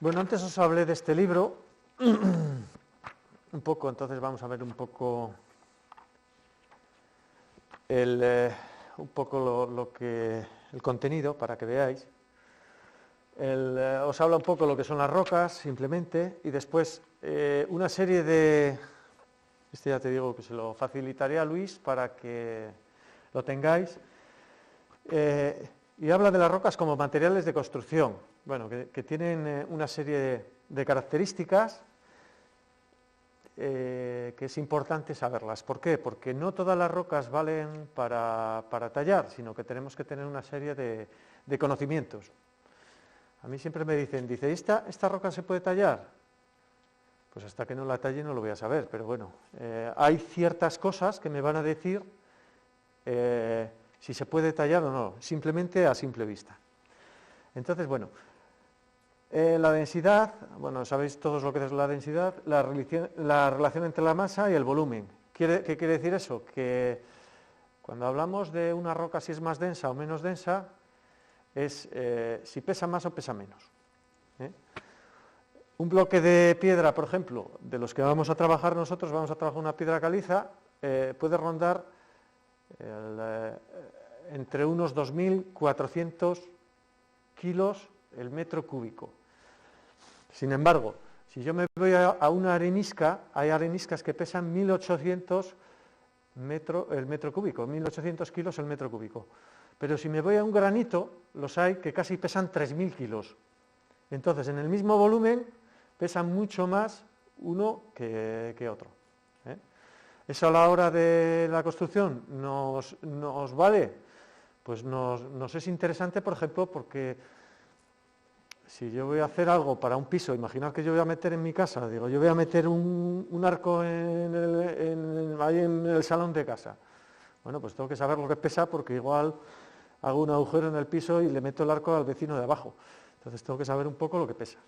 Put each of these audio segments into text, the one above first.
Bueno, antes os hablé de este libro, un poco, entonces vamos a ver un poco el contenido para que veáis. Os habla un poco lo que son las rocas, simplemente, y después una serie de... Este ya te digo que se lo facilitaré a Luis para que lo tengáis. Y habla de las rocas como materiales de construcción, bueno, que tienen una serie de características que es importante saberlas. ¿Por qué? Porque no todas las rocas valen para tallar, sino que tenemos que tener una serie de conocimientos. A mí siempre me dicen, ¿esta roca se puede tallar? Pues hasta que no la talle no lo voy a saber, pero bueno, hay ciertas cosas que me van a decir si se puede tallar o no, simplemente a simple vista. Entonces, bueno, la densidad, bueno, sabéis todos lo que es la densidad, la relación entre la masa y el volumen. ¿Qué quiere decir eso? Que cuando hablamos de una roca si es más densa o menos densa, es si pesa más o pesa menos. Un bloque de piedra, por ejemplo, de los que vamos a trabajar nosotros, vamos a trabajar una piedra caliza, puede rondar entre unos 2.400 kilos el metro cúbico. Sin embargo, si yo me voy a una arenisca, hay areniscas que pesan 1.800 el metro cúbico, 1.800 kilos el metro cúbico. Pero si me voy a un granito, los hay que casi pesan 3.000 kilos. Entonces, en el mismo volumen, pesan mucho más uno que otro. ¿Eso a la hora de la construcción nos vale? Pues nos es interesante, por ejemplo, porque si yo voy a hacer algo para un piso, imaginad que yo voy a meter en mi casa, digo, yo voy a meter un arco ahí en el salón de casa. Bueno, pues tengo que saber lo que pesa porque igual hago un agujero en el piso y le meto el arco al vecino de abajo. Entonces tengo que saber un poco lo que pesa.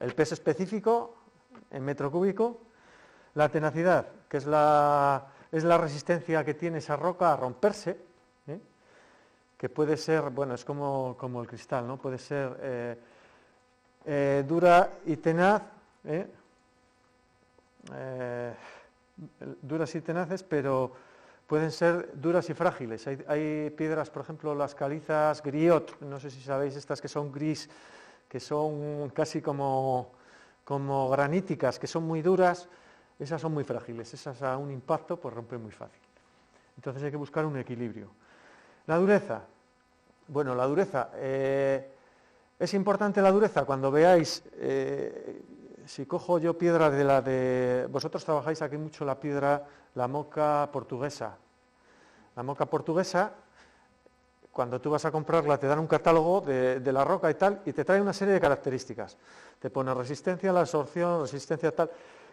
El peso específico en metro cúbico, la tenacidad, que es la resistencia que tiene esa roca a romperse, que puede ser, bueno, es como el cristal, ¿no? Puede ser dura y tenaz, duras y tenaces, pero pueden ser duras y frágiles. Hay piedras, por ejemplo, las calizas griot, no sé si sabéis, estas que son gris, que son casi como graníticas, que son muy duras, esas son muy frágiles, esas a un impacto pues rompen muy fácil. Entonces hay que buscar un equilibrio. La dureza. Bueno, la dureza. Es importante la dureza cuando veáis, si cojo yo piedra de la de... Vosotros trabajáis aquí mucho la piedra, la moca portuguesa. La moca portuguesa, cuando tú vas a comprarla, te dan un catálogo de la roca y tal, y te trae una serie de características. Te pone resistencia a la absorción, resistencia a tal,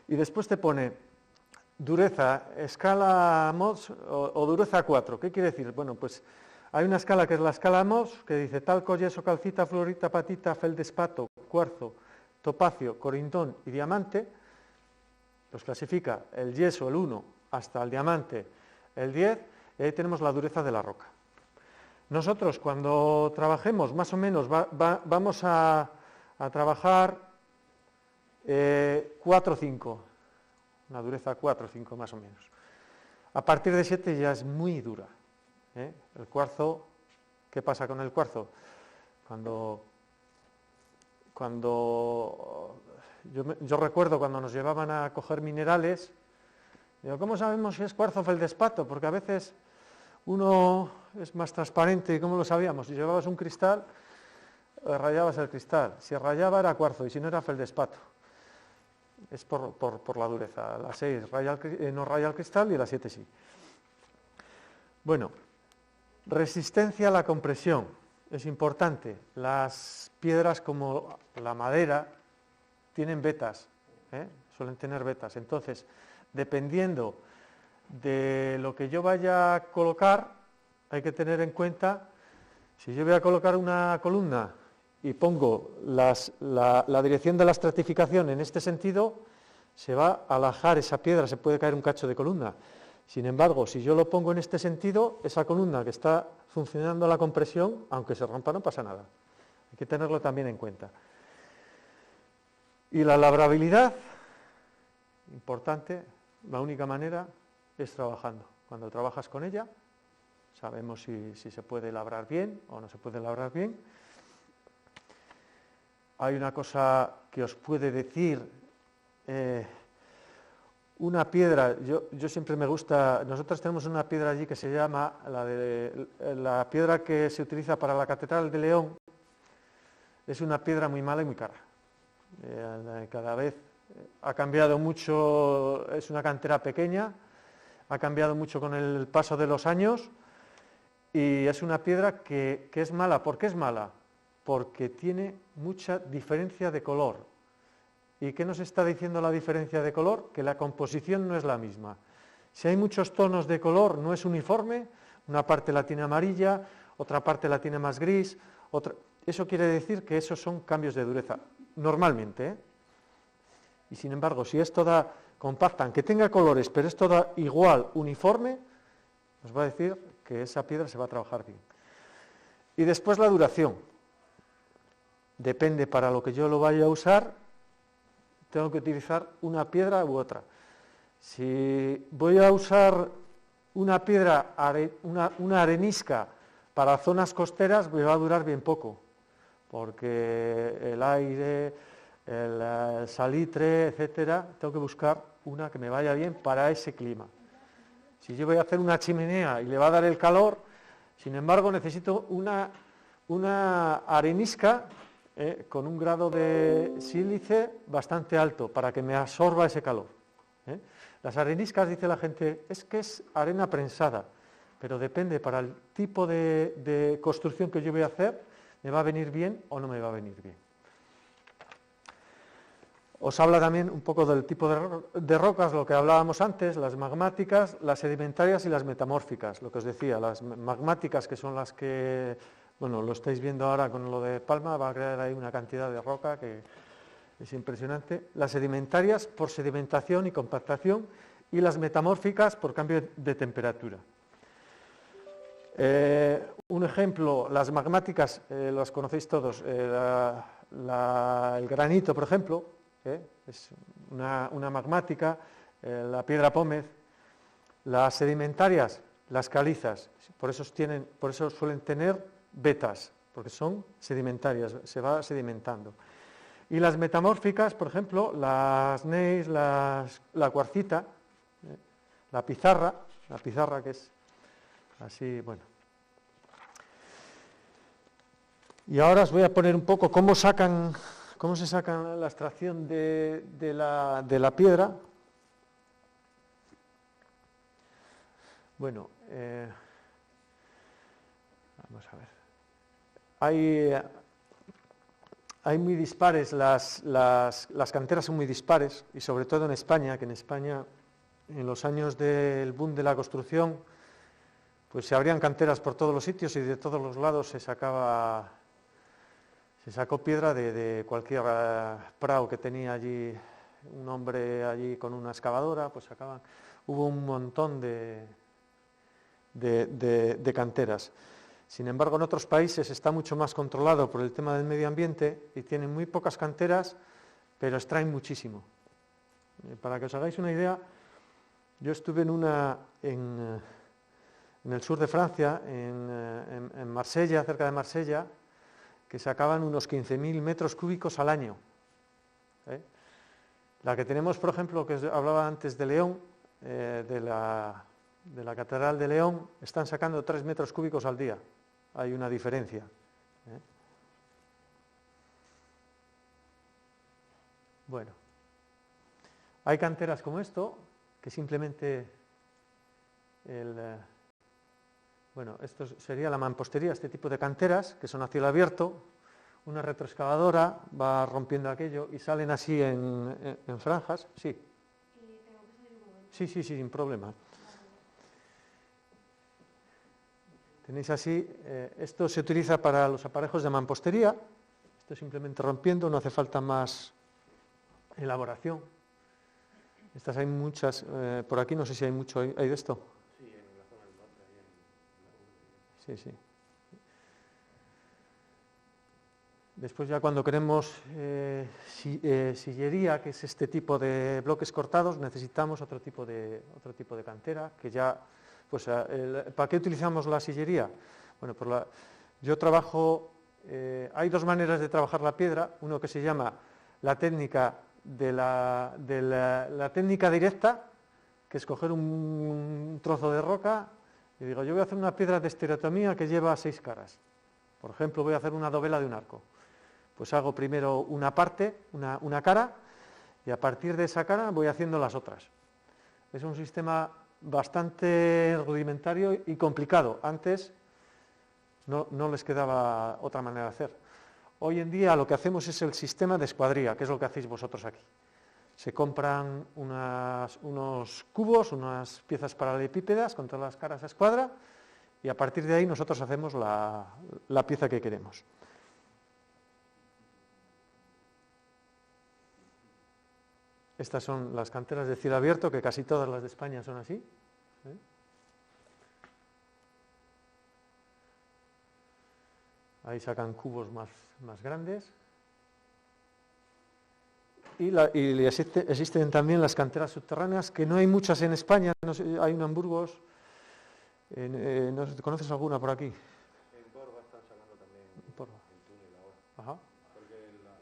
y después te pone dureza, escala Mohs o dureza 4. ¿Qué quiere decir? Bueno, pues hay una escala que es la escala Mohs, que dice talco, yeso, calcita, fluorita, apatita, feldespato, cuarzo, topacio, corindón y diamante. Los clasifica el yeso, el 1, hasta el diamante, el 10, y ahí tenemos la dureza de la roca. Nosotros cuando trabajemos, más o menos, vamos a trabajar 4 o 5, una dureza 4 o 5 más o menos. A partir de 7 ya es muy dura. El cuarzo, ¿qué pasa con el cuarzo? Cuando yo recuerdo cuando nos llevaban a coger minerales, digo, ¿cómo sabemos si es cuarzo o feldespato? Porque a veces uno es más transparente, ¿y cómo lo sabíamos? Si llevabas un cristal, rayabas el cristal. Si rayaba era cuarzo y si no era feldespato. Es por la dureza. La 6 no raya el cristal y la 7 sí. Bueno, resistencia a la compresión. Es importante. Las piedras como la madera tienen vetas, suelen tener vetas. Entonces, dependiendo de lo que yo vaya a colocar, hay que tener en cuenta, si yo voy a colocar una columna y pongo la dirección de la estratificación en este sentido, se va a alajar esa piedra, se puede caer un cacho de columna. Sin embargo, si yo lo pongo en este sentido, esa columna que está funcionando a la compresión, aunque se rompa no pasa nada. Hay que tenerlo también en cuenta. Y la labrabilidad, importante, la única manera es trabajando. Cuando trabajas con ella, sabemos si se puede labrar bien o no se puede labrar bien. Hay una cosa que os puede decir, una piedra, yo siempre me gusta, nosotros tenemos una piedra allí que se llama, la piedra que se utiliza para la Catedral de León, es una piedra muy mala y muy cara. Cada vez ha cambiado mucho, es una cantera pequeña, ha cambiado mucho con el paso de los años y es una piedra que es mala. ¿Por qué es mala? Porque tiene mucha diferencia de color. ¿Y qué nos está diciendo la diferencia de color? Que la composición no es la misma. Si hay muchos tonos de color, no es uniforme, una parte la tiene amarilla, otra parte la tiene más gris, eso quiere decir que esos son cambios de dureza, normalmente, ¿eh? Y sin embargo, si es toda compacta, aunque tenga colores, pero es toda igual, uniforme, nos va a decir que esa piedra se va a trabajar bien. Y después la duración. Depende para lo que yo lo vaya a usar, tengo que utilizar una piedra u otra. Si voy a usar una piedra, una arenisca para zonas costeras, me va a durar bien poco, porque el aire, el salitre, etcétera, tengo que buscar una que me vaya bien para ese clima. Si yo voy a hacer una chimenea y le va a dar el calor, sin embargo necesito una arenisca con un grado de sílice bastante alto para que me absorba ese calor. Las areniscas, dice la gente, es que es arena prensada, pero depende para el tipo de construcción que yo voy a hacer, me va a venir bien o no me va a venir bien. Os habla también un poco del tipo de rocas, lo que hablábamos antes, las magmáticas, las sedimentarias y las metamórficas. Lo que os decía, las magmáticas, que son las que, bueno, lo estáis viendo ahora con lo de Palma, va a crear ahí una cantidad de roca que es impresionante. Las sedimentarias por sedimentación y compactación, y las metamórficas por cambio de temperatura. Un ejemplo, las magmáticas, las conocéis todos, el granito, por ejemplo, es una magmática, la piedra pómez. Las sedimentarias, las calizas, por eso suelen tener vetas, porque son sedimentarias, se va sedimentando. Y las metamórficas, por ejemplo, las gneiss, la cuarcita, la pizarra que es así, bueno. Y ahora os voy a poner un poco cómo se sacan la extracción de la piedra. Bueno, vamos a ver. Hay muy dispares, las canteras son muy dispares, y sobre todo en España, que en España, en los años del boom de la construcción, pues se abrían canteras por todos los sitios y de todos los lados se sacó piedra de cualquier prado que tenía allí un hombre allí con una excavadora, pues sacaban. Hubo un montón de canteras. Sin embargo, en otros países está mucho más controlado por el tema del medio ambiente y tienen muy pocas canteras, pero extraen muchísimo. Para que os hagáis una idea, yo estuve en el sur de Francia, en Marsella, cerca de Marsella, que sacaban unos 15.000 metros cúbicos al año. La que tenemos, por ejemplo, que os hablaba antes de León, de la Catedral de León, están sacando 3 metros cúbicos al día. Hay una diferencia. Bueno, hay canteras como esto, que simplemente bueno, esto sería la mampostería, este tipo de canteras, que son a cielo abierto, una retroexcavadora va rompiendo aquello y salen así en franjas. Sí. Sí, sin problema. Tenéis así, esto se utiliza para los aparejos de mampostería, esto simplemente rompiendo, no hace falta más elaboración. Estas hay muchas, por aquí no sé si hay mucho, ¿hay de esto? Sí, en la zona del norte, ahí en la... Sí. Después ya cuando queremos sillería, que es este tipo de bloques cortados, necesitamos otro tipo de cantera, que ya, pues, ¿para qué utilizamos la sillería? Bueno, yo trabajo, hay dos maneras de trabajar la piedra, uno que se llama la técnica la técnica directa, que es coger un trozo de roca y digo, yo voy a hacer una piedra de estereotomía que lleva 6 caras. Por ejemplo, voy a hacer una dovela de un arco. Pues hago primero una parte, una cara, y a partir de esa cara voy haciendo las otras. Es un sistema bastante rudimentario y complicado. Antes no les quedaba otra manera de hacer. Hoy en día lo que hacemos es el sistema de escuadría, que es lo que hacéis vosotros aquí. Se compran unos cubos, unas piezas paralelepípedas con todas las caras a escuadra, y a partir de ahí nosotros hacemos la pieza que queremos. Estas son las canteras de cielo abierto, que casi todas las de España son así. Ahí sacan cubos más grandes. Y existen también las canteras subterráneas, que no hay muchas en España, no sé, hay una en Burgos. No sé, ¿conoces alguna por aquí? En Porva están sacando también en túnel ahora. Ajá. Porque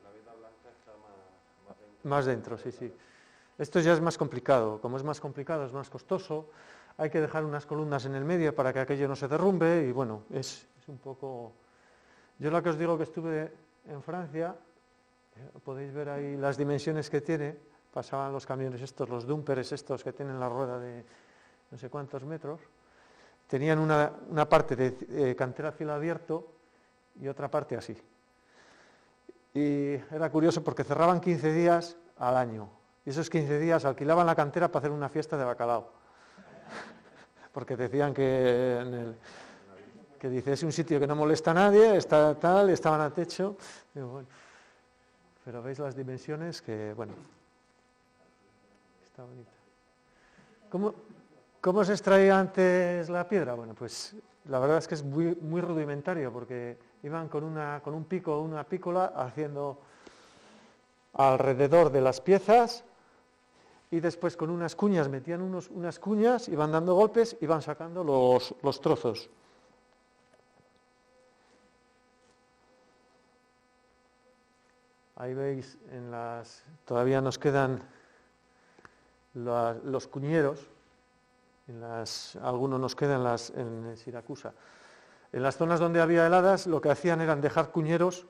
la veta blanca está más dentro. Más dentro, sí, sí. Esto ya es más complicado. Como es más complicado, es más costoso. Hay que dejar unas columnas en el medio para que aquello no se derrumbe y bueno, es un poco... Yo lo que os digo que estuve en Francia, podéis ver ahí las dimensiones que tiene, pasaban los camiones estos, los dumpers estos que tienen la rueda de no sé cuántos metros, tenían una parte de cantera a cielo abierto y otra parte así. Y era curioso porque cerraban 15 días al año. Y esos 15 días alquilaban la cantera para hacer una fiesta de bacalao. Porque decían que dice, es un sitio que no molesta a nadie, está tal, estaban a techo. Digo, bueno, pero veis las dimensiones que, bueno, está bonita. ¿Cómo se extraía antes la piedra? Bueno, pues la verdad es que es muy, muy rudimentario, porque iban con un pico o una pícola haciendo alrededor de las piezas y después con unas cuñas, metían unas cuñas, iban dando golpes y van sacando los trozos. Ahí veis, todavía nos quedan los cuñeros, algunos nos quedan en Siracusa. En las zonas donde había heladas, lo que hacían eran dejar cuñeros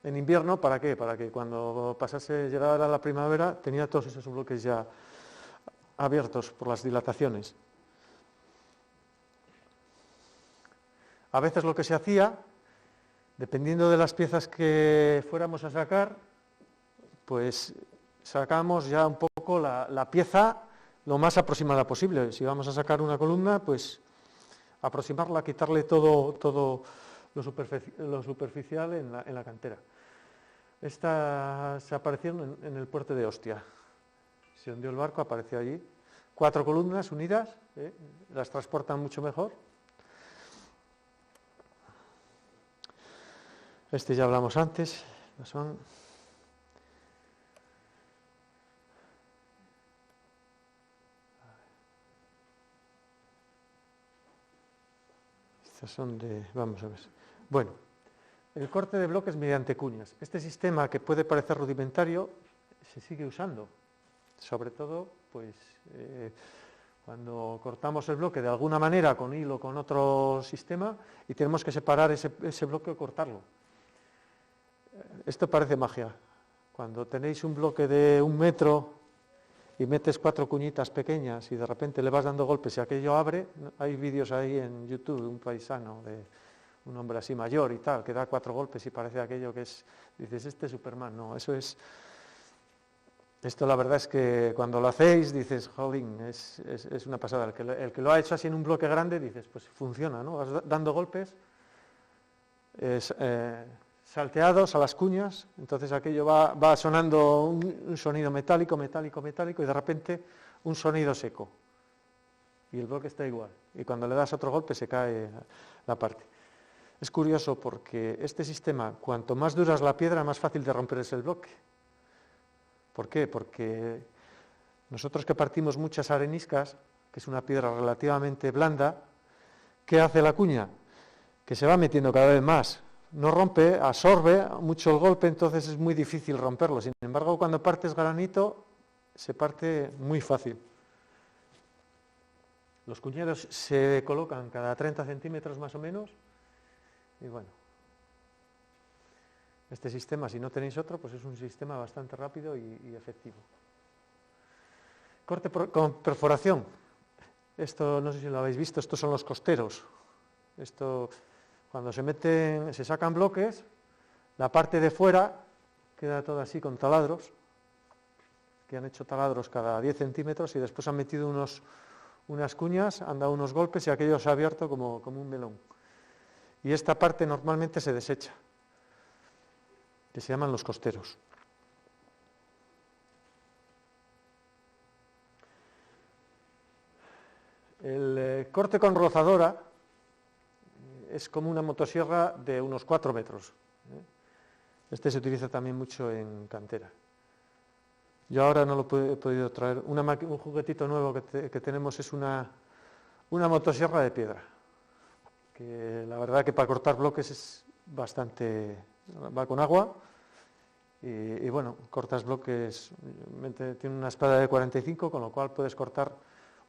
en invierno, ¿para qué? Para que cuando llegara la primavera, tenía todos esos bloques ya abiertos por las dilataciones. A veces lo que se hacía, dependiendo de las piezas que fuéramos a sacar, pues sacamos ya un poco la pieza lo más aproximada posible. Si vamos a sacar una columna, pues aproximarla, quitarle todo lo superficial en la cantera. Estas se aparecieron en el puerto de Ostia. Se hundió el barco, apareció allí. 4 columnas unidas, las transportan mucho mejor. Este ya hablamos antes. Estas son vamos a ver. Bueno, el corte de bloques mediante cuñas. Este sistema, que puede parecer rudimentario, se sigue usando. Sobre todo, pues, cuando cortamos el bloque de alguna manera con hilo, con otro sistema, y tenemos que separar ese bloque o cortarlo. Esto parece magia. Cuando tenéis un bloque de 1 metro y metes 4 cuñitas pequeñas y de repente le vas dando golpes y aquello abre, hay vídeos ahí en YouTube de un paisano, de un hombre así mayor y tal, que da 4 golpes y parece aquello que es, dices, este es Superman. No, esto la verdad es que cuando lo hacéis dices, jolín, es una pasada. El que lo ha hecho así en un bloque grande, dices, pues funciona, ¿no? Vas dando golpes, salteados a las cuñas, entonces aquello va sonando un sonido metálico, y de repente un sonido seco. Y el bloque está igual. Y cuando le das otro golpe se cae la parte. Es curioso porque este sistema, cuanto más dura es la piedra, más fácil de romper es el bloque. ¿Por qué? Porque nosotros que partimos muchas areniscas, que es una piedra relativamente blanda, ¿qué hace la cuña? Que se va metiendo cada vez más. No rompe, absorbe mucho el golpe, entonces es muy difícil romperlo. Sin embargo, cuando partes granito, se parte muy fácil. Los cuñeros se colocan cada 30 centímetros más o menos. Y bueno, este sistema, si no tenéis otro, pues es un sistema bastante rápido y efectivo. Corte con perforación. Esto no sé si lo habéis visto, estos son los costeros. Esto, cuando se sacan bloques, la parte de fuera queda toda así con taladros, que han hecho taladros cada 10 centímetros y después han metido unas cuñas, han dado unos golpes y aquello se ha abierto como un melón. Y esta parte normalmente se desecha, que se llaman los costeros. El corte con rozadora es como una motosierra de unos 4 metros. Este se utiliza también mucho en cantera. Yo ahora no lo he podido traer. Un juguetito nuevo que tenemos es una motosierra de piedra, que la verdad que para cortar bloques es bastante... va con agua y bueno, cortas bloques, tiene una espada de 45, con lo cual puedes cortar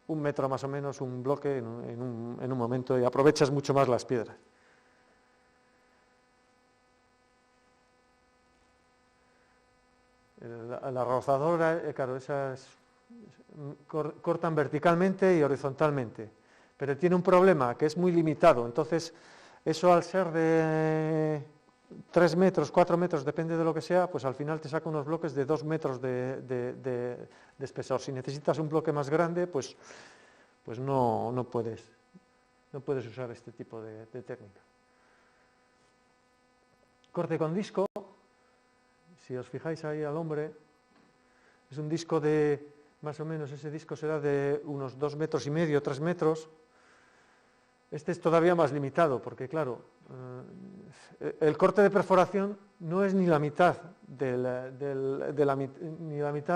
1 metro más o menos un bloque en un momento y aprovechas mucho más las piedras. La rozadora, claro, esas cortan verticalmente y horizontalmente, pero tiene un problema que es muy limitado, entonces eso al ser de 3 metros, 4 metros, depende de lo que sea, pues al final te saca unos bloques de 2 metros de espesor. Si necesitas un bloque más grande, pues no puedes usar este tipo de técnica. Corte con disco. Si os fijáis ahí al hombre, es un disco de, más o menos, ese disco será de unos 2,5 metros, 3 metros. Este es todavía más limitado, porque claro, el corte de perforación no es ni la mitad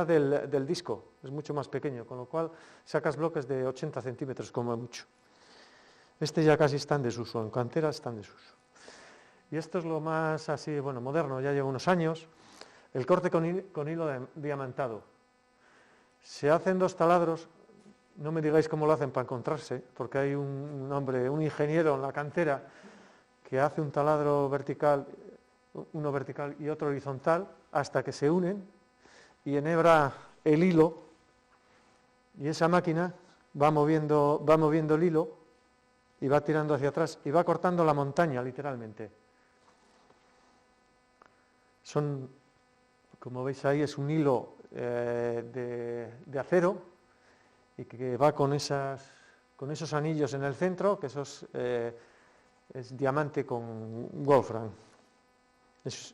del disco, es mucho más pequeño, con lo cual sacas bloques de 80 centímetros como mucho. Este ya casi está en desuso, en cantera está en desuso. Y esto es lo más así, bueno, moderno, ya lleva unos años. El corte con hilo diamantado. Se hacen 2 taladros, no me digáis cómo lo hacen para encontrarse, porque hay un hombre, un ingeniero en la cantera, que hace un taladro vertical, uno vertical y otro horizontal, hasta que se unen y enhebra el hilo, y esa máquina va moviendo el hilo y va tirando hacia atrás y va cortando la montaña, literalmente. Como veis ahí, es un hilo de acero y que va con esos anillos en el centro, que es diamante con wolfram. Es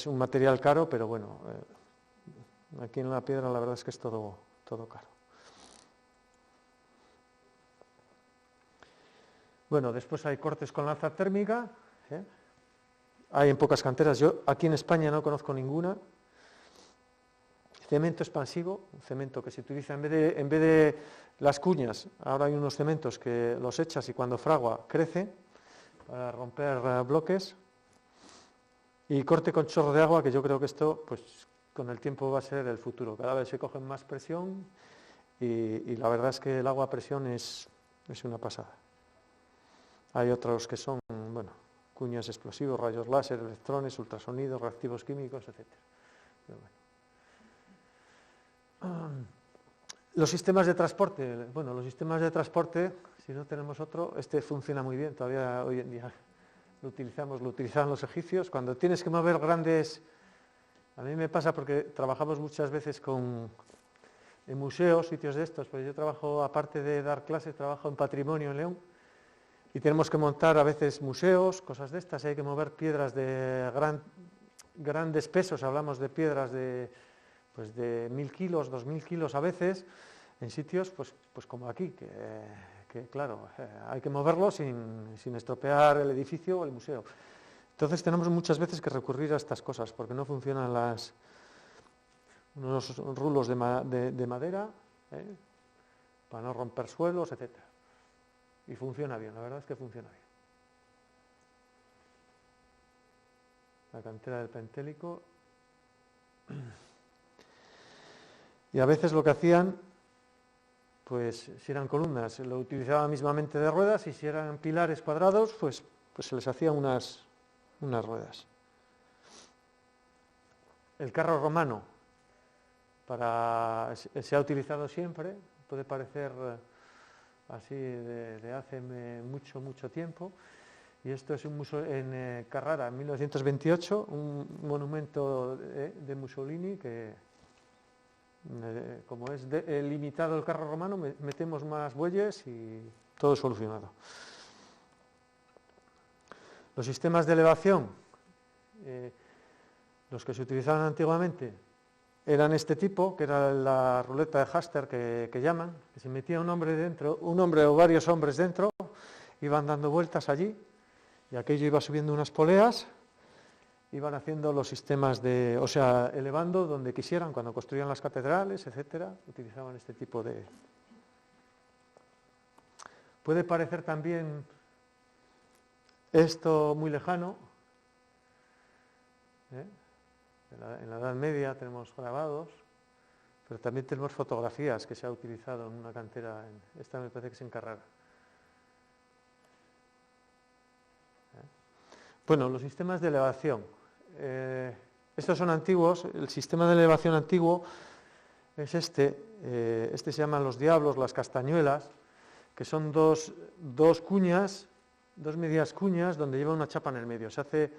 un material caro, pero bueno, aquí en la piedra la verdad es que es todo caro. Bueno, después hay cortes con lanza térmica. Hay en pocas canteras, yo aquí en España no conozco ninguna. Cemento expansivo, un cemento que se utiliza en vez de las cuñas, ahora hay unos cementos que los echas y cuando fragua crece para romper bloques. Y corte con chorro de agua, que yo creo que esto pues con el tiempo va a ser el futuro, cada vez se cogen más presión y la verdad es que el agua a presión es una pasada. Hay otros que son, bueno, cuñas explosivos, rayos láser, electrones, ultrasonidos, reactivos químicos, etc. Los sistemas de transporte, si no tenemos otro, este funciona muy bien, todavía hoy en día lo utilizaban los egipcios. Cuando tienes que mover grandes, a mí me pasa porque trabajamos muchas veces en museos, sitios de estos, pues yo trabajo, aparte de dar clases, trabajo en patrimonio en León, y tenemos que montar a veces museos, cosas de estas, hay que mover piedras de grandes pesos, hablamos de piedras de 1.000 kilos, 2.000 kilos a veces, en sitios pues como aquí, porque claro, hay que moverlo sin estropear el edificio o el museo. Entonces tenemos muchas veces que recurrir a estas cosas, porque no funcionan unos rulos de madera, para no romper suelos, etc. Y funciona bien, la verdad es que funciona bien. La cantera del Pentélico. Y a veces lo que hacían, pues si eran columnas, lo utilizaban mismamente de ruedas, y si eran pilares cuadrados, pues se les hacían unas ruedas. El carro romano se ha utilizado siempre, puede parecer así de hace mucho tiempo, y esto es un museo en Carrara, en 1928, un monumento de Mussolini que, como es limitado el carro romano, metemos más bueyes y todo solucionado. Los sistemas de elevación, los que se utilizaban antiguamente, eran este tipo, que era la ruleta de Haster que llaman, que se metía un hombre dentro, un hombre o varios hombres dentro, iban dando vueltas allí, y aquello iba subiendo unas poleas, iban haciendo los sistemas elevando donde quisieran, cuando construían las catedrales, etcétera, utilizaban este tipo de... Puede parecer también esto muy lejano, en la Edad Media tenemos grabados, pero también tenemos fotografías que se ha utilizado en una cantera, esta me parece que es en Carrara. Bueno, los sistemas de elevación. Estos son antiguos. El sistema de elevación antiguo es este se llaman los diablos, las castañuelas, que son dos cuñas, dos medias cuñas, donde lleva una chapa en el medio. Se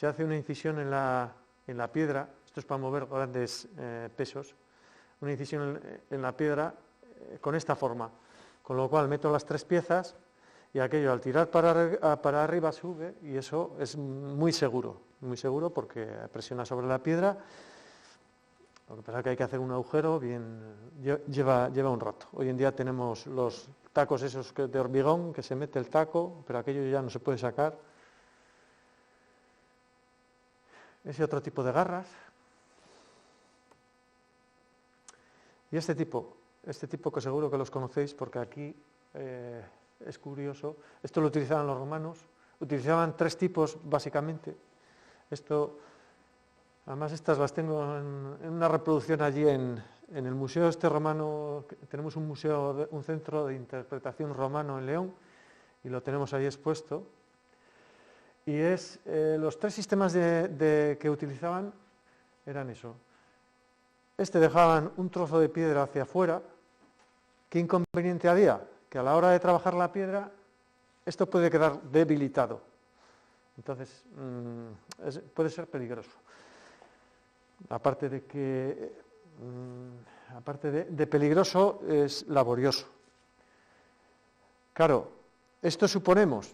hace una incisión en la piedra, esto es para mover grandes pesos, una incisión en la piedra con esta forma, con lo cual meto las tres piezas y aquello al tirar para arriba sube, y eso es muy seguro porque presiona sobre la piedra. Lo que pasa es que hay que hacer un agujero, lleva un rato. Hoy en día tenemos los tacos esos de hormigón, que se mete el taco, pero aquello ya no se puede sacar. Ese otro tipo de garras. Y este tipo que seguro que los conocéis, porque aquí es curioso. Esto lo utilizaban los romanos. Utilizaban tres tipos, básicamente. Además, estas las tengo en una reproducción allí en el museo romano. Tenemos un centro de interpretación romano en León, y lo tenemos ahí expuesto. Y los tres sistemas que utilizaban eran eso. Dejaban un trozo de piedra hacia afuera. ¿Qué inconveniente había? Que a la hora de trabajar la piedra, esto puede quedar debilitado. Entonces, puede ser peligroso. Aparte de peligroso, es laborioso. Claro, esto suponemos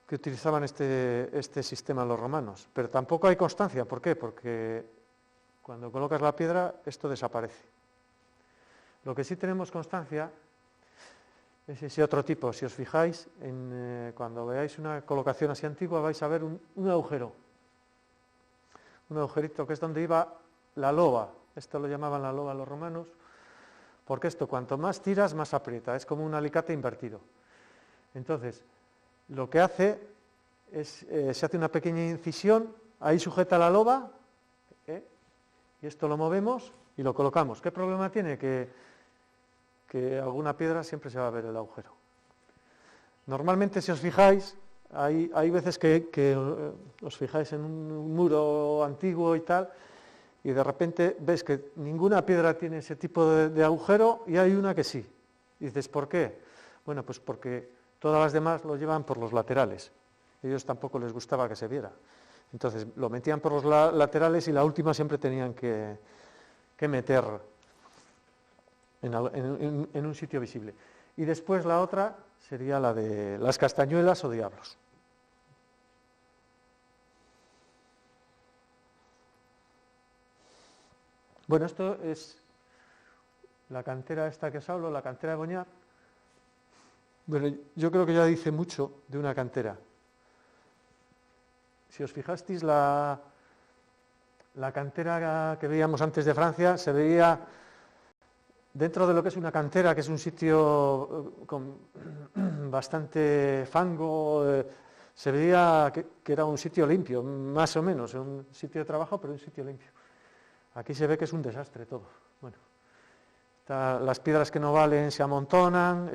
que utilizaban este sistema los romanos, pero tampoco hay constancia. ¿Por qué? Porque cuando colocas la piedra, esto desaparece. Lo que sí tenemos constancia es ese otro tipo. Si os fijáis, cuando veáis una colocación así antigua, vais a ver un agujero. Un agujerito, que es donde iba la loba. Esto lo llamaban la loba los romanos, porque esto, cuanto más tiras, más aprieta. Es como un alicate invertido. Entonces, lo que hace es, se hace una pequeña incisión, ahí sujeta la loba, y esto lo movemos y lo colocamos. ¿Qué problema tiene? Que alguna piedra siempre se va a ver el agujero. Normalmente, si os fijáis, hay veces que os fijáis en un muro antiguo y tal, y de repente ves que ninguna piedra tiene ese tipo de agujero, y hay una que sí. Y dices, ¿por qué? Bueno, pues porque todas las demás lo llevan por los laterales. A ellos tampoco les gustaba que se viera. Entonces lo metían por los laterales, y la última siempre tenían que meter en un sitio visible. Y después la otra sería la de las castañuelas o diablos. Bueno, esto es la cantera esta que os hablo, la cantera de Boñar. Bueno, yo creo que ya dice mucho de una cantera. Si os fijasteis, la cantera que veíamos antes de Francia se veía dentro de lo que es una cantera, que es un sitio con bastante fango, se veía que era un sitio limpio, más o menos, un sitio de trabajo, pero un sitio limpio. Aquí se ve que es un desastre todo. Bueno, las piedras que no valen se amontonan,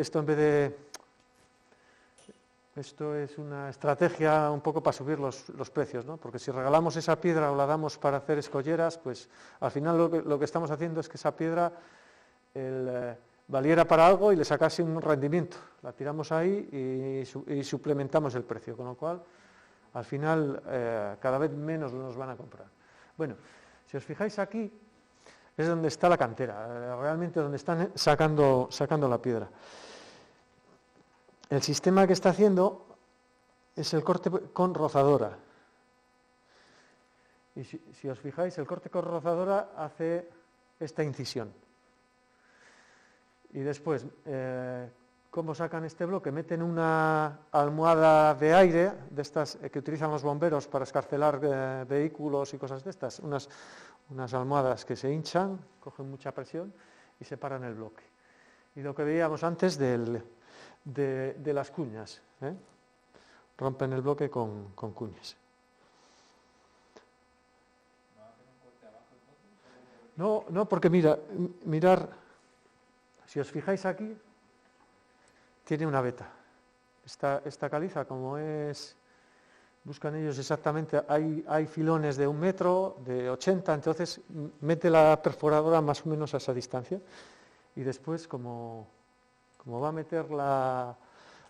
esto es una estrategia un poco para subir los precios, ¿no? Porque si regalamos esa piedra o la damos para hacer escolleras, pues al final lo que estamos haciendo es que esa piedra valiera para algo y le sacase un rendimiento. La tiramos ahí y suplementamos el precio, con lo cual al final cada vez menos nos van a comprar. Bueno, si os fijáis aquí es donde está la cantera, realmente donde están sacando la piedra. El sistema que está haciendo es el corte con rozadora. Y si os fijáis, el corte con rozadora hace esta incisión. Y después, ¿cómo sacan este bloque? Meten una almohada de aire, de estas que utilizan los bomberos para escarcelar vehículos y cosas de estas, unas almohadas que se hinchan, cogen mucha presión y separan el bloque. Y lo que veíamos antes de las cuñas, rompen el bloque con cuñas. No, porque mirar, si os fijáis aquí, tiene una veta. Esta caliza, como buscan ellos exactamente, hay filones de 1 metro, de 80, entonces mete la perforadora más o menos a esa distancia y después, como va a meter la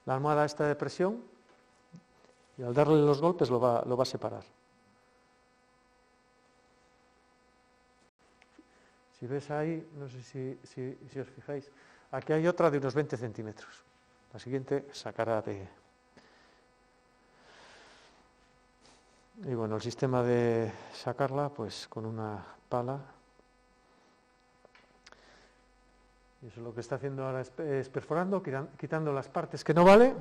almohada esta de presión, y al darle los golpes lo va a separar. Si ves ahí, no sé si os fijáis, aquí hay otra de unos 20 centímetros. La siguiente sacará de... Y bueno, el sistema de sacarla, pues con una pala. Y eso lo que está haciendo ahora es perforando, quitando las partes que no vale,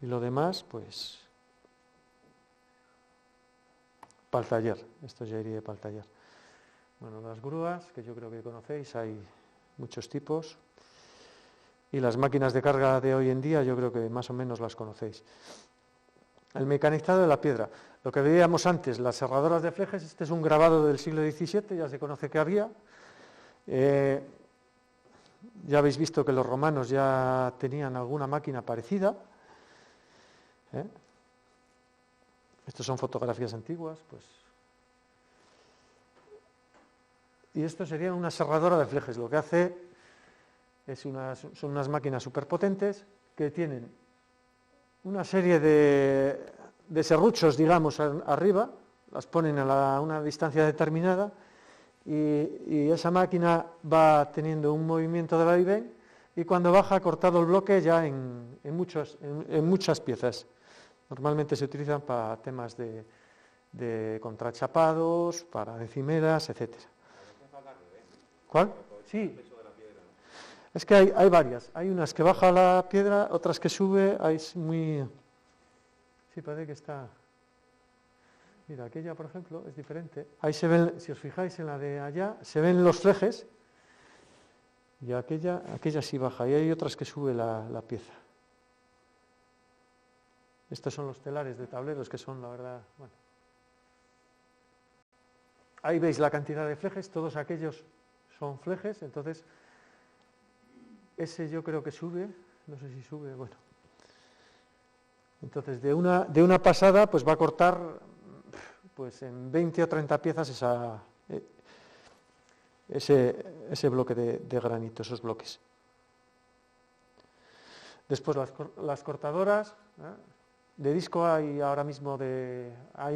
y lo demás, pues, para el taller. Esto ya iría para el taller. Bueno, las grúas, que yo creo que conocéis, hay muchos tipos. Y las máquinas de carga de hoy en día, yo creo que más o menos las conocéis. El mecanizado de la piedra. Lo que veíamos antes, las serradoras de flejes, este es un grabado del siglo XVII, ya se conoce que había. Ya habéis visto que los romanos ya tenían alguna máquina parecida. Estas son fotografías antiguas, pues. Y esto sería una serradora de flejes. Lo que hace son unas máquinas superpotentes que tienen una serie de serruchos, digamos, arriba, las ponen a una distancia determinada y esa máquina va teniendo un movimiento de vaivén y cuando baja ha cortado el bloque ya en muchas piezas. Normalmente se utilizan para temas de contrachapados, para decimeras, etcétera. ¿Cuál? Sí. Es que hay varias. Hay unas que baja la piedra, otras que sube. Sí, parece que está... Mira, aquella, por ejemplo, es diferente. Ahí se ven, si os fijáis en la de allá, se ven los flejes. Y aquella sí baja. Y hay otras que sube la pieza. Estos son los telares de tableros, que son, la verdad, bueno. Ahí veis la cantidad de flejes, todos aquellos son flejes, entonces ese yo creo que sube, no sé si sube, bueno. Entonces de una pasada pues va a cortar pues en 20 o 30 piezas ese bloque de granito, esos bloques. Después las cortadoras, de disco hay ahora mismo hay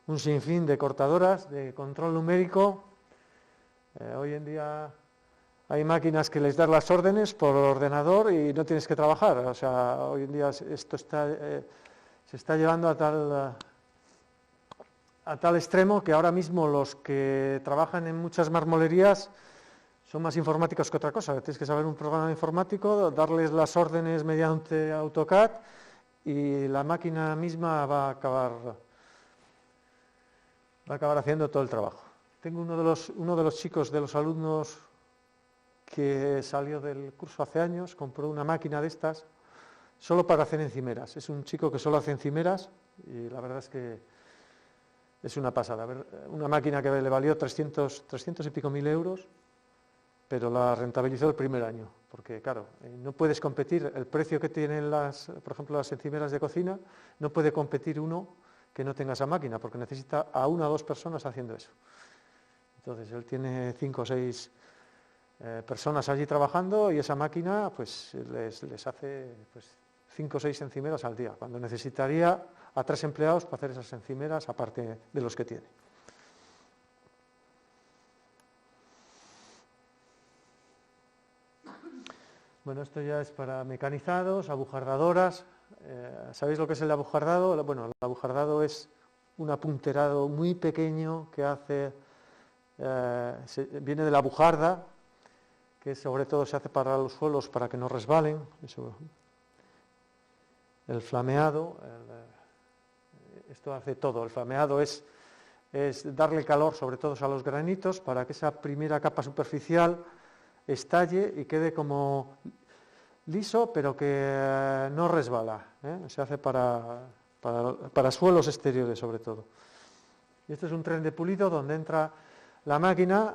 un sinfín de cortadoras de control numérico. Hoy en día hay máquinas que les das las órdenes por ordenador y no tienes que trabajar. O sea, hoy en día esto se está llevando a tal extremo que ahora mismo los que trabajan en muchas marmolerías son más informáticos que otra cosa. Tienes que saber un programa informático, darles las órdenes mediante AutoCAD y la máquina misma va a acabar haciendo todo el trabajo. Tengo uno de los chicos, de los alumnos que salió del curso hace años, compró una máquina de estas solo para hacer encimeras. Es un chico que solo hace encimeras y la verdad es que es una pasada. Una máquina que le valió 300 y pico mil euros, pero la rentabilizó el primer año, porque claro, no puedes competir, el precio que tienen por ejemplo, las encimeras de cocina, no puede competir uno que no tenga esa máquina, porque necesita a 1 o 2 personas haciendo eso. Entonces, él tiene 5 o 6 personas allí trabajando y esa máquina pues les hace pues, 5 o 6 encimeras al día, cuando necesitaría a 3 empleados para hacer esas encimeras, aparte de los que tiene. Bueno, esto ya es para mecanizados, abujardadoras. ¿Sabéis lo que es el abujardado? Bueno, el abujardado es un apunterado muy pequeño que hace, viene de la bujarda, que sobre todo se hace para los suelos para que no resbalen. El flameado, esto hace todo. El flameado es darle calor sobre todo a los granitos para que esa primera capa superficial estalle y quede como liso, pero que no resbala, ¿eh? Se hace para suelos exteriores sobre todo. Y este es un tren de pulido donde entra la máquina,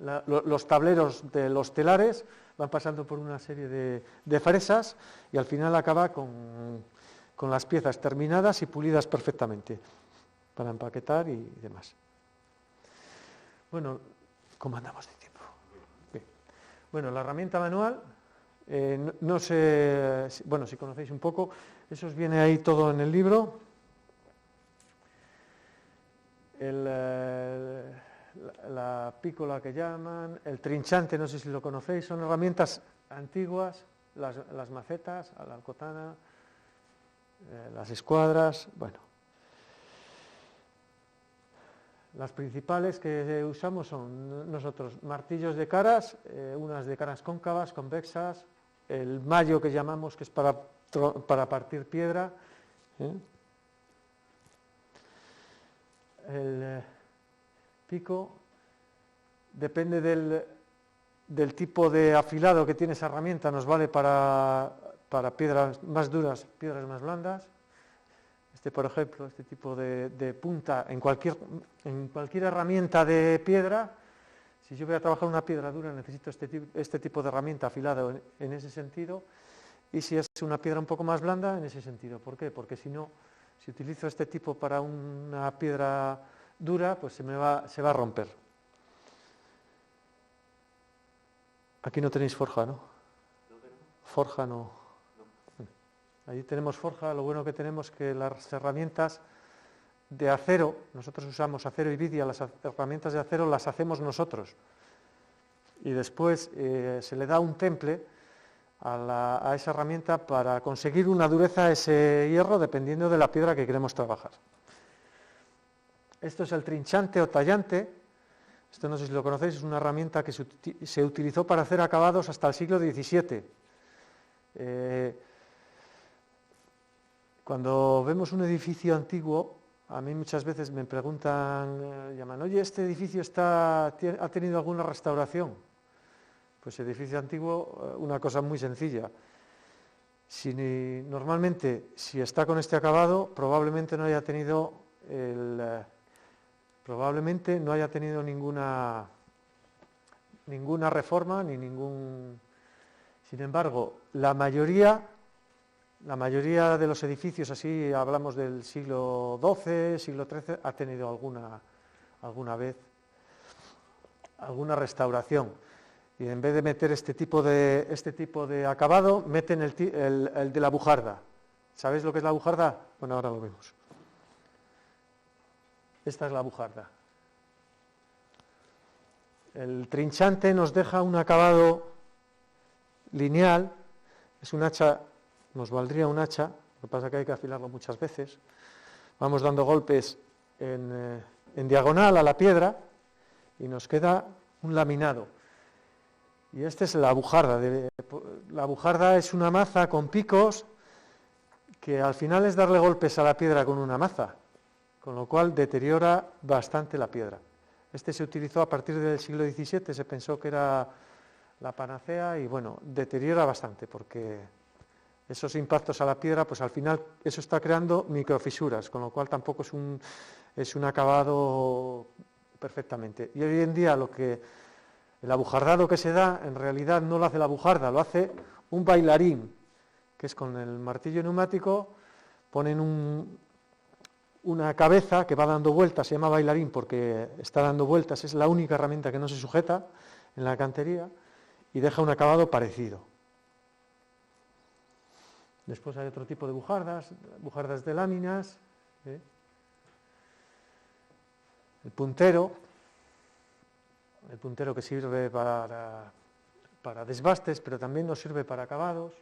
los tableros de los telares van pasando por una serie de fresas y al final acaba con las piezas terminadas y pulidas perfectamente para empaquetar y demás. Bueno, ¿cómo andamos de tiempo? Bien. Bueno, la herramienta manual, no sé, bueno, si conocéis un poco, eso os viene ahí todo en el libro. La pícola que llaman, el trinchante, no sé si lo conocéis, son herramientas antiguas, las macetas, la alcotana, las escuadras, bueno. Las principales que usamos son nosotros martillos de caras, unas de caras cóncavas, convexas, el mayo que llamamos, que es para partir piedra, el pico, depende del tipo de afilado que tiene esa herramienta, nos vale para piedras más duras, piedras más blandas. Por ejemplo, este tipo de punta en cualquier herramienta de piedra, si yo voy a trabajar una piedra dura necesito este tipo de herramienta afilada en ese sentido, y si es una piedra un poco más blanda, en ese sentido. ¿Por qué? Porque si no, si utilizo este tipo para una piedra dura, pues se va a romper. Aquí no tenéis forja, ¿no? Forja no. Allí tenemos forja, lo bueno que tenemos es que las herramientas de acero, nosotros usamos acero y vidia, las herramientas de acero las hacemos nosotros. Y después se le da un temple a esa herramienta para conseguir una dureza a ese hierro dependiendo de la piedra que queremos trabajar. Esto es el trinchante o tallante. Esto no sé si lo conocéis, es una herramienta que se utilizó para hacer acabados hasta el siglo XVII. Cuando vemos un edificio antiguo, a mí muchas veces me preguntan, llaman, oye, ¿este edificio ha tenido alguna restauración? Pues edificio antiguo, una cosa muy sencilla. Normalmente, si está con este acabado, probablemente no haya tenido ninguna reforma ni ningún. Sin embargo, la mayoría de los edificios, así hablamos del siglo XII, siglo XIII, ha tenido alguna vez alguna restauración. Y en vez de meter este tipo de acabado, meten el de la bujarda. ¿Sabéis lo que es la bujarda? Bueno, ahora lo vemos. Esta es la bujarda. El trinchante nos deja un acabado lineal, es un hacha. Nos valdría un hacha, lo que pasa es que hay que afilarlo muchas veces. Vamos dando golpes en diagonal a la piedra y nos queda un laminado. Y esta es la bujarda. La bujarda es una maza con picos que al final es darle golpes a la piedra con una maza, con lo cual deteriora bastante la piedra. Este se utilizó a partir del siglo XVII, se pensó que era la panacea y bueno, deteriora bastante porque esos impactos a la piedra, pues al final eso está creando microfisuras, con lo cual tampoco es un acabado perfectamente. Y hoy en día el abujardado que se da, en realidad no lo hace la bujarda, lo hace un bailarín, que es con el martillo neumático, ponen una cabeza que va dando vueltas, se llama bailarín porque está dando vueltas, es la única herramienta que no se sujeta en la cantería y deja un acabado parecido. Después hay otro tipo de bujardas de láminas, el puntero que sirve para desbastes, pero también nos sirve para acabados.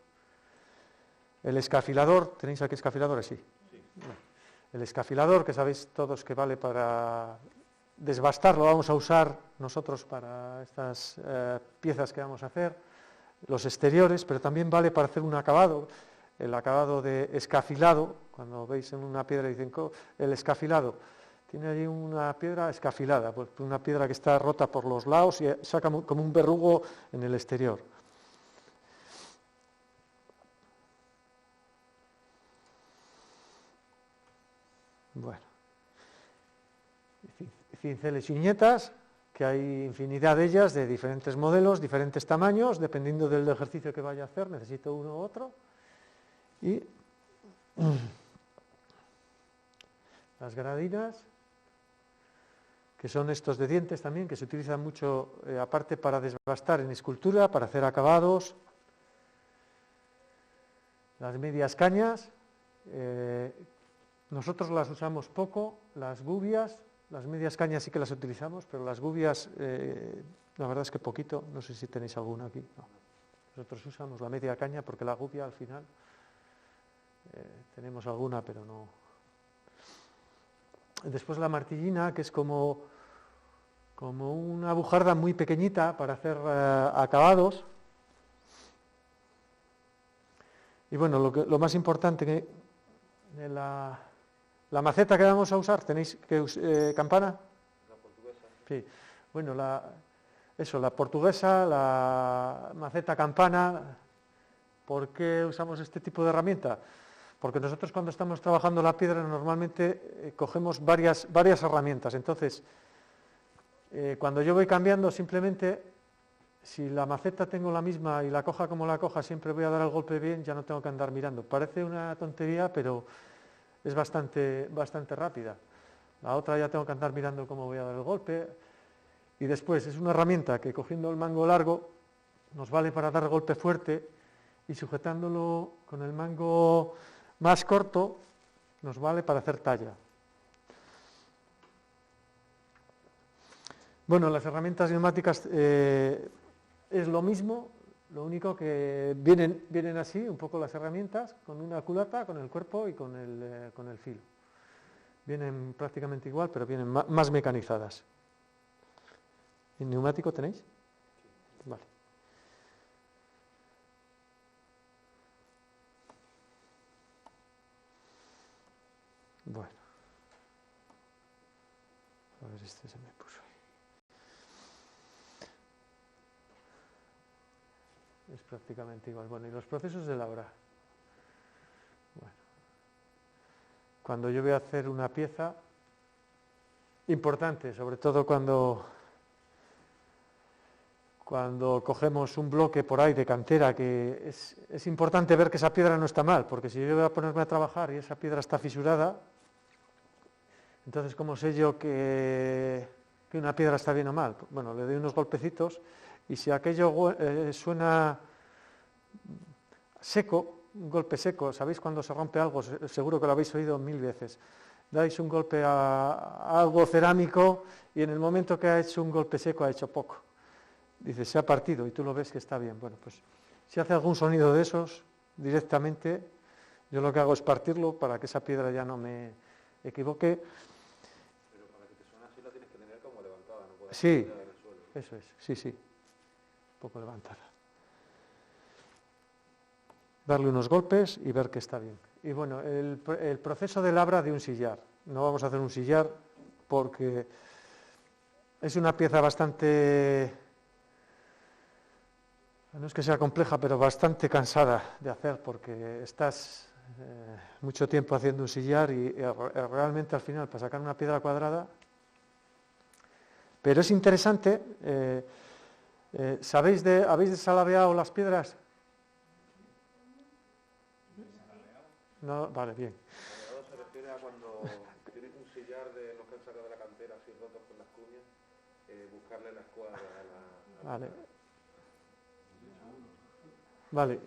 El escafilador, ¿tenéis aquí escafiladores? Sí. El escafilador, que sabéis todos que vale para desbastar, lo vamos a usar nosotros para estas piezas que vamos a hacer, los exteriores, pero también vale para hacer un acabado, el acabado de escafilado, cuando veis en una piedra y dicen, el escafilado, tiene allí una piedra escafilada, pues una piedra que está rota por los lados y saca como un verrugo en el exterior. Bueno, cinceles y uñetas, que hay infinidad de ellas, de diferentes modelos, diferentes tamaños, dependiendo del ejercicio que vaya a hacer, necesito uno u otro. Y las gradinas, que son estos de dientes también, que se utilizan mucho, aparte para desbastar en escultura, para hacer acabados. Las medias cañas, nosotros las usamos poco, las gubias, las medias cañas sí que las utilizamos, pero las gubias, la verdad es que poquito, no sé si tenéis alguna aquí. No. Nosotros usamos la media caña porque la gubia al final, tenemos alguna, pero no. Después la martillina, que es como una bujarda muy pequeñita para hacer acabados. Y bueno, lo más importante que la maceta que vamos a usar, ¿tenéis campana? La portuguesa. Sí. Bueno, la portuguesa, la maceta campana. ¿Por qué usamos este tipo de herramienta? Porque nosotros cuando estamos trabajando la piedra normalmente cogemos varias herramientas. Entonces, cuando yo voy cambiando, simplemente, si la maceta tengo la misma y la coja como la coja, siempre voy a dar el golpe bien, ya no tengo que andar mirando. Parece una tontería, pero es bastante rápida. La otra ya tengo que andar mirando cómo voy a dar el golpe. Y después es una herramienta que cogiendo el mango largo nos vale para dar golpe fuerte y sujetándolo con el mango más corto nos vale para hacer talla. Bueno, las herramientas neumáticas es lo mismo, lo único que vienen así, un poco las herramientas, con una culata, con el cuerpo y con el filo. Vienen prácticamente igual, pero vienen más mecanizadas. ¿En neumático tenéis? Sí. Vale. Bueno. A ver, este se me puso ahí. Es prácticamente igual. Bueno, y los procesos de labrar. Bueno. Cuando yo voy a hacer una pieza, importante, sobre todo cuando cogemos un bloque por ahí de cantera, que es importante ver que esa piedra no está mal, porque si yo voy a ponerme a trabajar y esa piedra está fisurada, entonces ¿cómo sé yo que una piedra está bien o mal? Bueno, le doy unos golpecitos y si aquello suena seco, un golpe seco, ¿sabéis cuando se rompe algo? Seguro que lo habéis oído 1000 veces. Dais un golpe a algo cerámico y en el momento que ha hecho un golpe seco ha hecho poco. Dice, se ha partido y tú lo ves que está bien. Bueno, pues si hace algún sonido de esos, directamente, yo lo que hago es partirlo para que esa piedra ya no me equivoque. Pero para que te suene así la tienes que tener como levantada, no puedes Sí, caer en el suelo. eso es, sí, sí, un poco levantada. Darle unos golpes y ver que está bien. Y bueno, el proceso de labra de un sillar. No vamos a hacer un sillar porque es una pieza bastante, no es que sea compleja, pero bastante cansada de hacer porque estás mucho tiempo haciendo un sillar y realmente al final para sacar una piedra cuadrada. Pero es interesante, ¿habéis desalabeado las piedras? No, vale, bien. Desalabeado se refiere a cuando tienes un sillar de los que han sacado de la cantera así rotos con las cuñas, buscarle la escuadra a la Vale. Vale,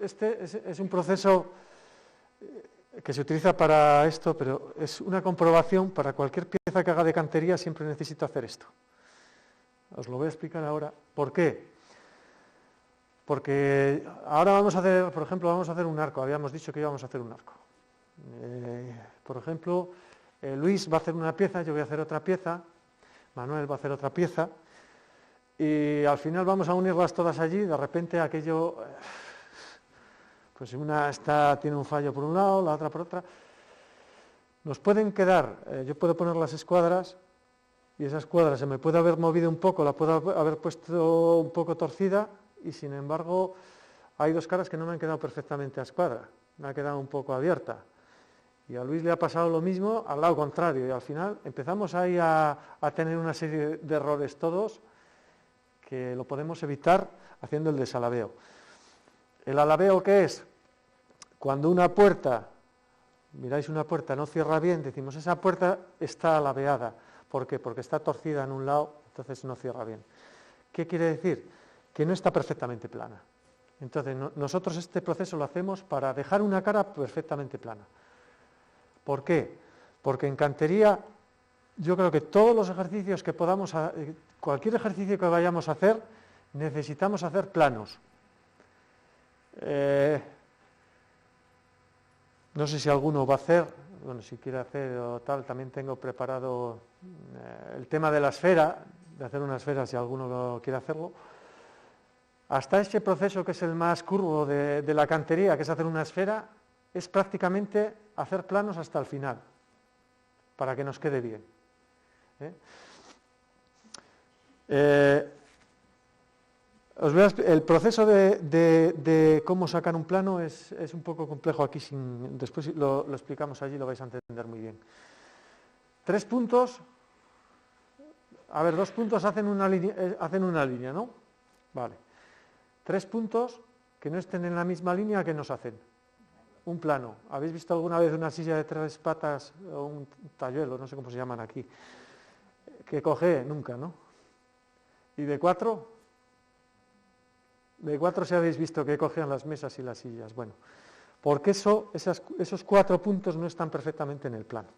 este es un proceso que se utiliza para esto, pero es una comprobación para cualquier pieza que haga de cantería, siempre necesito hacer esto. Os lo voy a explicar ahora. ¿Por qué? Porque ahora vamos a hacer, por ejemplo, vamos a hacer un arco. Habíamos dicho que íbamos a hacer un arco. Por ejemplo, Luis va a hacer una pieza, yo voy a hacer otra pieza, Manuel va a hacer otra pieza, y al final vamos a unirlas todas allí. De repente aquello, pues una tiene un fallo por un lado, la otra por otra. Nos pueden quedar, yo puedo poner las escuadras, y esa escuadra se me puede haber movido un poco, la puedo haber puesto un poco torcida, y sin embargo hay dos caras que no me han quedado perfectamente a escuadra, me ha quedado un poco abierta. Y a Luis le ha pasado lo mismo al lado contrario, y al final empezamos ahí a tener una serie de errores todos, que lo podemos evitar haciendo el desalabeo. ¿El alabeo qué es? Cuando una puerta, miráis una puerta, no cierra bien, decimos esa puerta está alabeada. ¿Por qué? Porque está torcida en un lado, entonces no cierra bien. ¿Qué quiere decir? Que no está perfectamente plana. Entonces nosotros este proceso lo hacemos para dejar una cara perfectamente plana. ¿Por qué? Porque en cantería yo creo que todos los ejercicios que podamos, cualquier ejercicio que vayamos a hacer, necesitamos hacer planos. No sé si alguno va a hacer, bueno, si quiere hacer o tal, también tengo preparado el tema de la esfera, de hacer una esfera si alguno quiere hacerlo. Hasta este proceso que es el más curvo de la cantería, que es hacer una esfera, es prácticamente hacer planos hasta el final, para que nos quede bien. El proceso de cómo sacar un plano es un poco complejo aquí, después lo explicamos allí, lo vais a entender muy bien. 3 puntos, a ver, 2 puntos hacen una línea, ¿no? Vale. 3 puntos que no estén en la misma línea, ¿qué nos hacen? Un plano. ¿Habéis visto alguna vez una silla de 3 patas o un talluelo, no sé cómo se llaman aquí? Que coge, nunca, ¿no? ¿Y de 4? De 4 si habéis visto que cogen las mesas y las sillas. Bueno, porque esos 4 puntos no están perfectamente en el plano.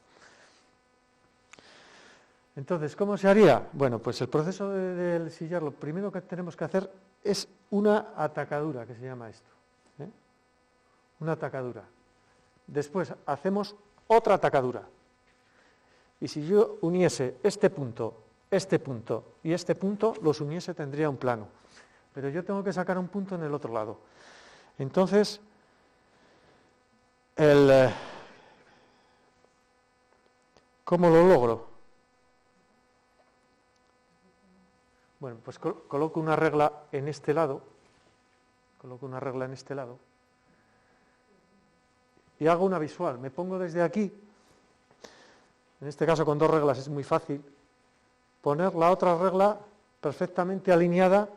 Entonces, ¿cómo se haría? Bueno, pues el proceso del sillar, lo primero que tenemos que hacer es una atacadura, que se llama esto. Una atacadura. Después hacemos otra atacadura. Y si yo uniese este punto y este punto, los uniese, tendría un plano. Pero yo tengo que sacar un punto en el otro lado. Entonces, ¿cómo lo logro? Bueno, pues coloco una regla en este lado, y hago una visual. Me pongo desde aquí, en este caso con 2 reglas es muy fácil, poner la otra regla perfectamente alineada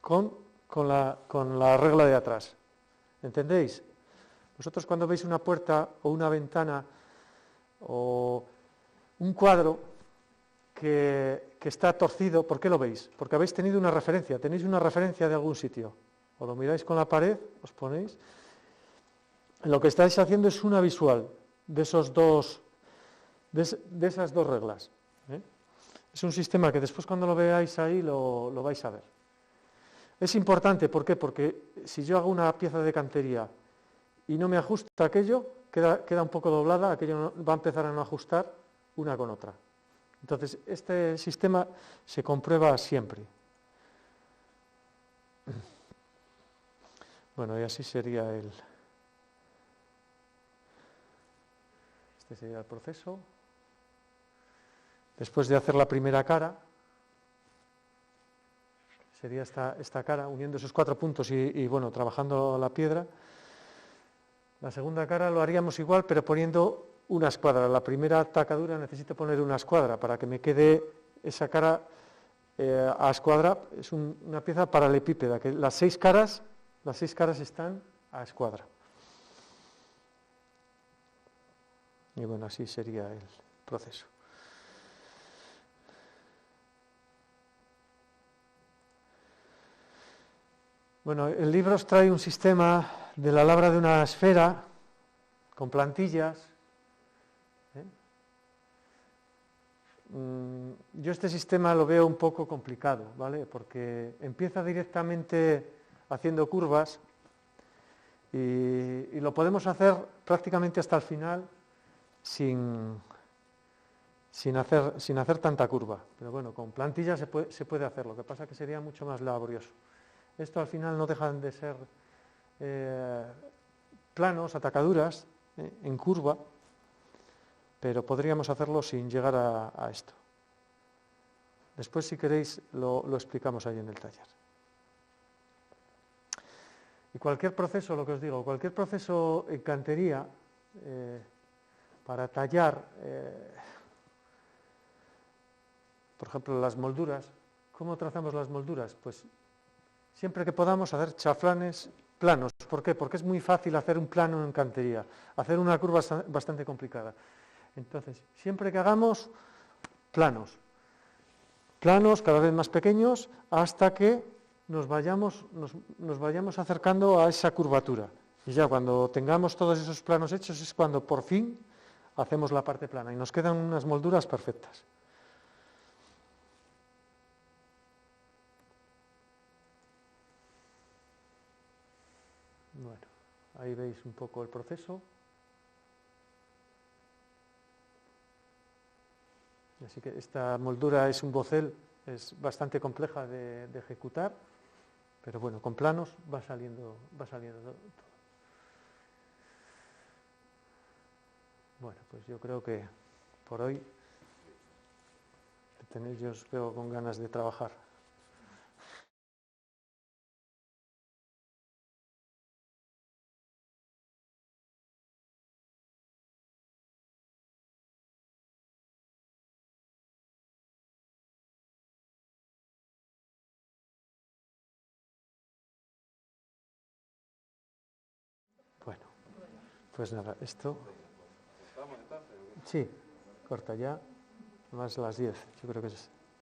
con la regla de atrás. ¿Entendéis? Vosotros cuando veis una puerta o una ventana o un cuadro que está torcido, ¿por qué lo veis? Porque habéis tenido una referencia, tenéis una referencia de algún sitio. O lo miráis con la pared, os ponéis. Lo que estáis haciendo es una visual de esas 2 reglas. Es un sistema que después cuando lo veáis ahí lo vais a ver. Es importante, ¿por qué? Porque si yo hago una pieza de cantería y no me ajusta aquello, queda un poco doblada, aquello va a empezar a no ajustar una con otra. Entonces, este sistema se comprueba siempre. Bueno, y así sería este sería el proceso. Después de hacer la primera cara, sería esta cara, uniendo esos 4 puntos y bueno, trabajando la piedra. La segunda cara lo haríamos igual, pero poniendo una escuadra. La primera tacadura necesito poner una escuadra para que me quede esa cara a escuadra. Es una pieza paralelepípeda, que las 6 caras están a escuadra. Y bueno, así sería el proceso. Bueno, el libro os trae un sistema de la labra de una esfera con plantillas. Yo este sistema lo veo un poco complicado, ¿vale? Porque empieza directamente haciendo curvas y lo podemos hacer prácticamente hasta el final sin hacer tanta curva. Pero bueno, con plantillas se puede hacer, lo que pasa es que sería mucho más laborioso. Esto al final no dejan de ser planos, atacaduras en curva, pero podríamos hacerlo sin llegar a esto. Después, si queréis, lo explicamos ahí en el taller. Y cualquier proceso, lo que os digo, cualquier proceso en cantería, para tallar, por ejemplo, las molduras, ¿cómo trazamos las molduras? Pues siempre que podamos hacer chaflanes planos. ¿Por qué? Porque es muy fácil hacer un plano en cantería. Hacer una curva es bastante complicada. Entonces, siempre que hagamos planos cada vez más pequeños, hasta que nos vayamos acercando a esa curvatura. Y ya cuando tengamos todos esos planos hechos es cuando por fin hacemos la parte plana y nos quedan unas molduras perfectas. Bueno, ahí veis un poco el proceso. Así que esta moldura es un bocel, es bastante compleja de ejecutar, pero bueno, con planos va saliendo todo. Bueno, pues yo creo que por hoy yo os veo con ganas de trabajar. Bueno, pues nada, esto... ¿Estamos entonces? Sí, corta ya, más las 10, yo creo que es...